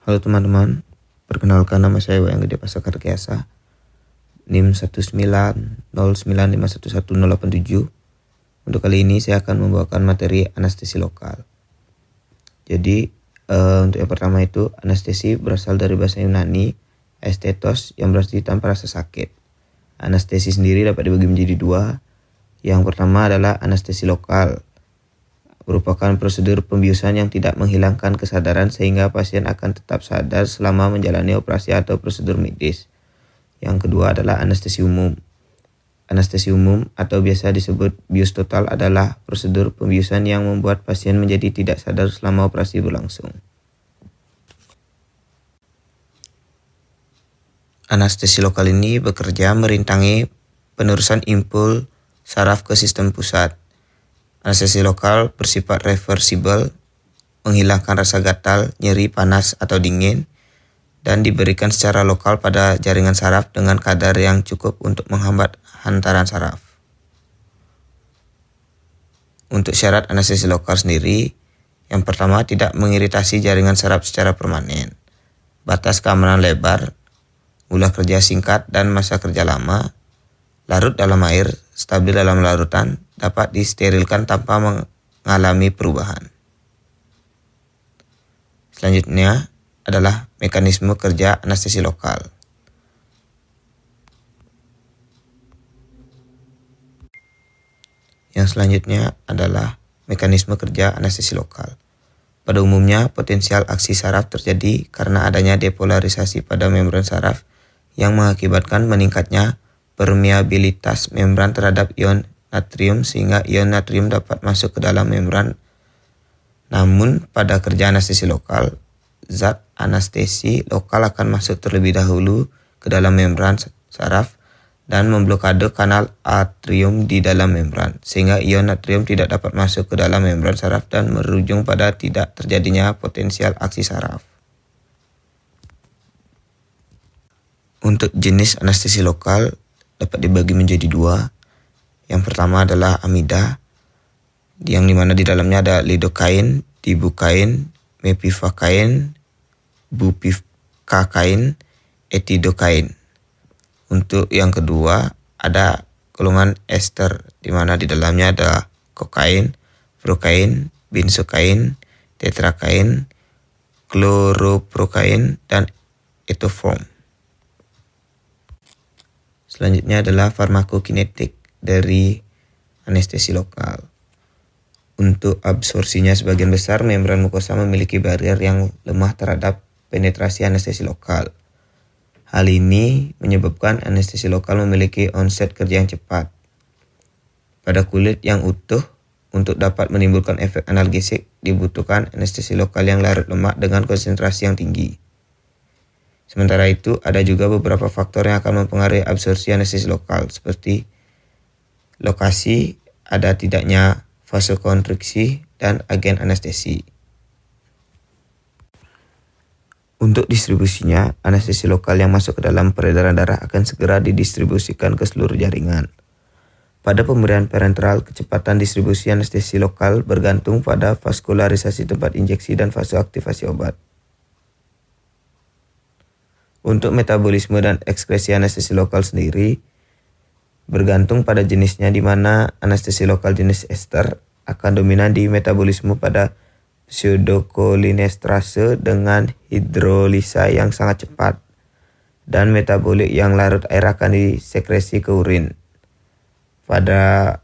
Halo teman-teman, perkenalkan nama saya Wayang Gede Pasakar Kiasa, NIM 19095111087. Untuk kali ini saya akan membawakan materi anestesi lokal. Jadi untuk yang pertama itu, anestesi berasal dari bahasa Yunani aesthetos yang berarti tanpa rasa sakit. Anestesi sendiri dapat dibagi menjadi dua. Yang pertama adalah anestesi lokal, merupakan prosedur pembiusan yang tidak menghilangkan kesadaran sehingga pasien akan tetap sadar selama menjalani operasi atau prosedur medis. Yang kedua adalah anestesi umum. Anestesi umum atau biasa disebut bius total adalah prosedur pembiusan yang membuat pasien menjadi tidak sadar selama operasi berlangsung. Anestesi lokal ini bekerja merintangi penerusan impul saraf ke sistem pusat. Anestesi lokal bersifat reversibel, menghilangkan rasa gatal, nyeri, panas, atau dingin, dan diberikan secara lokal pada jaringan saraf dengan kadar yang cukup untuk menghambat hantaran saraf. Untuk syarat anestesi lokal sendiri, yang pertama tidak mengiritasi jaringan saraf secara permanen, batas keamanan lebar, mula kerja singkat dan masa kerja lama, larut dalam air, stabil dalam larutan, dapat disterilkan tanpa mengalami perubahan. Selanjutnya adalah mekanisme kerja anestesi lokal. Yang selanjutnya adalah mekanisme kerja anestesi lokal. Pada umumnya, potensial aksi saraf terjadi karena adanya depolarisasi pada membran saraf yang mengakibatkan meningkatnya permeabilitas membran terhadap ion natrium sehingga ion natrium dapat masuk ke dalam membran. Namun pada kerja anestesi lokal, zat anestesi lokal akan masuk terlebih dahulu ke dalam membran saraf dan memblokade kanal atrium di dalam membran sehingga ion natrium tidak dapat masuk ke dalam membran saraf dan berujung pada tidak terjadinya potensial aksi saraf. Untuk jenis anestesi lokal dapat dibagi menjadi dua. Yang pertama adalah amida, yang dimana di dalamnya ada lidokain, dibukain, mepivakain, bupivakain, etidokain. Untuk yang kedua ada golongan ester, di mana di dalamnya ada kokain, prokain, benzokain, tetrakain, kloroprokain, dan etoform. Selanjutnya adalah farmakokinetik dari anestesi lokal. Untuk absorpsinya sebagian besar membran mukosa memiliki barrier yang lemah terhadap penetrasi anestesi lokal. Hal ini menyebabkan anestesi lokal memiliki onset kerja yang cepat. Pada kulit yang utuh, untuk dapat menimbulkan efek analgesik dibutuhkan anestesi lokal yang larut lemak dengan konsentrasi yang tinggi. Sementara itu, ada juga beberapa faktor yang akan mempengaruhi absorpsi anestesi lokal, seperti lokasi, ada tidaknya vasokonstriksi, dan agen anestesi. Untuk distribusinya, anestesi lokal yang masuk ke dalam peredaran darah akan segera didistribusikan ke seluruh jaringan. Pada pemberian parenteral, kecepatan distribusi anestesi lokal bergantung pada vaskularisasi tempat injeksi dan fase aktivasi obat. Untuk metabolisme dan ekskresi anestesi lokal sendiri bergantung pada jenisnya, di mana anestesi lokal jenis ester akan dominan di metabolisme pada pseudokolinesterase dengan hidrolisa yang sangat cepat, dan metabolik yang larut air akan disekresi ke urin. Pada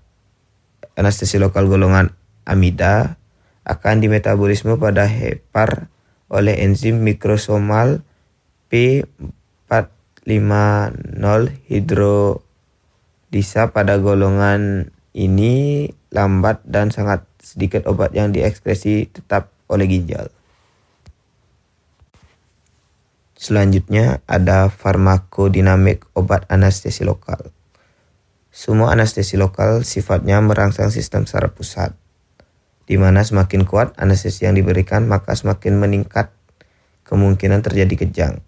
anestesi lokal golongan amida akan dimetabolisme pada hepar oleh enzim mikrosomal P450 hidrolisa. Pada golongan ini lambat dan sangat sedikit obat yang diekskresi tetap oleh ginjal. Selanjutnya ada farmakodinamik obat anestesi lokal. Semua anestesi lokal sifatnya merangsang sistem saraf pusat, di mana semakin kuat anestesi yang diberikan maka semakin meningkat kemungkinan terjadi kejang.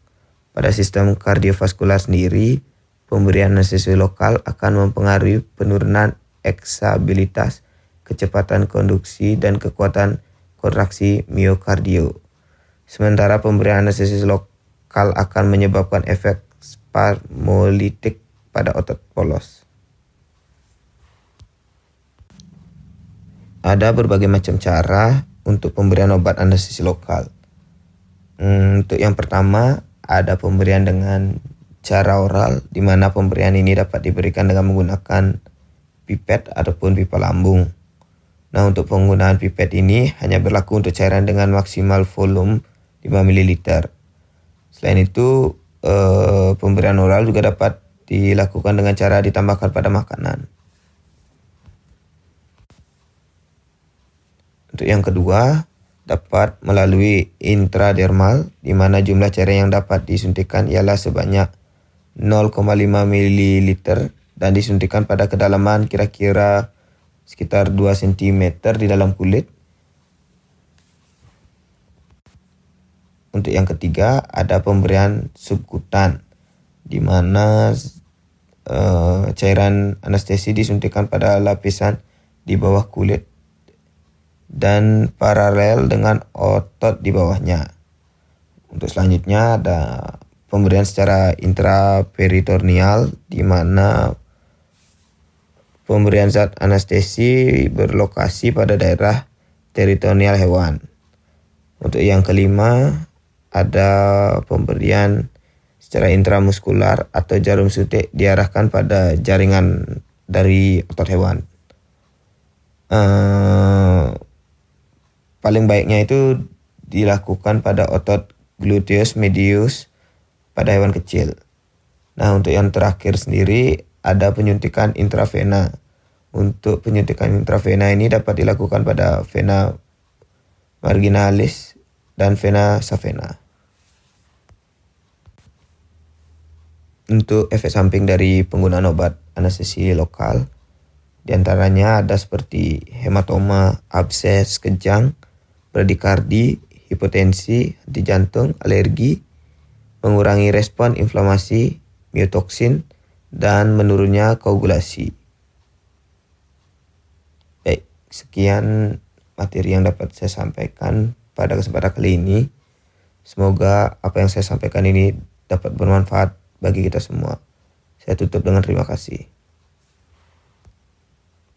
Pada sistem kardiovaskular sendiri, pemberian anestesi lokal akan mempengaruhi penurunan eksabilitas, kecepatan konduksi, dan kekuatan kontraksi miokardio. Sementara pemberian anestesi lokal akan menyebabkan efek spasmolitik pada otot polos. Ada berbagai macam cara untuk pemberian obat anestesi lokal. Untuk yang pertama, ada pemberian dengan cara oral, di mana pemberian ini dapat diberikan dengan menggunakan pipet ataupun pipa lambung. Nah, untuk penggunaan pipet ini hanya berlaku untuk cairan dengan maksimal volume 5 ml. Selain itu, pemberian oral juga dapat dilakukan dengan cara ditambahkan pada makanan. Untuk yang kedua, dapat melalui intradermal, di mana jumlah cairan yang dapat disuntikan ialah sebanyak 0,5 ml dan disuntikan pada kedalaman kira-kira sekitar 2 cm di dalam kulit. Untuk yang ketiga, ada pemberian subkutan, di mana cairan anestesi disuntikan pada lapisan di bawah kulit dan paralel dengan otot di bawahnya. Untuk selanjutnya ada pemberian secara intraperitoneal, di mana pemberian zat anestesi berlokasi pada daerah peritoneal hewan. Untuk yang kelima, ada pemberian secara intramuskular atau jarum suntik diarahkan pada jaringan dari otot hewan. Paling baiknya itu dilakukan pada otot gluteus medius pada hewan kecil. Nah, untuk yang terakhir sendiri ada penyuntikan intravena. Untuk penyuntikan intravena ini dapat dilakukan pada vena marginalis dan vena savena. Untuk efek samping dari penggunaan obat anestesi lokal, diantaranya ada seperti hematoma, abses, kejang, bradikardi, hipotensi, henti jantung, alergi, mengurangi respon inflamasi, miotoksin, dan menurunnya koagulasi. Baik, sekian materi yang dapat saya sampaikan pada kesempatan kali ini. Semoga apa yang saya sampaikan ini dapat bermanfaat bagi kita semua. Saya tutup dengan terima kasih.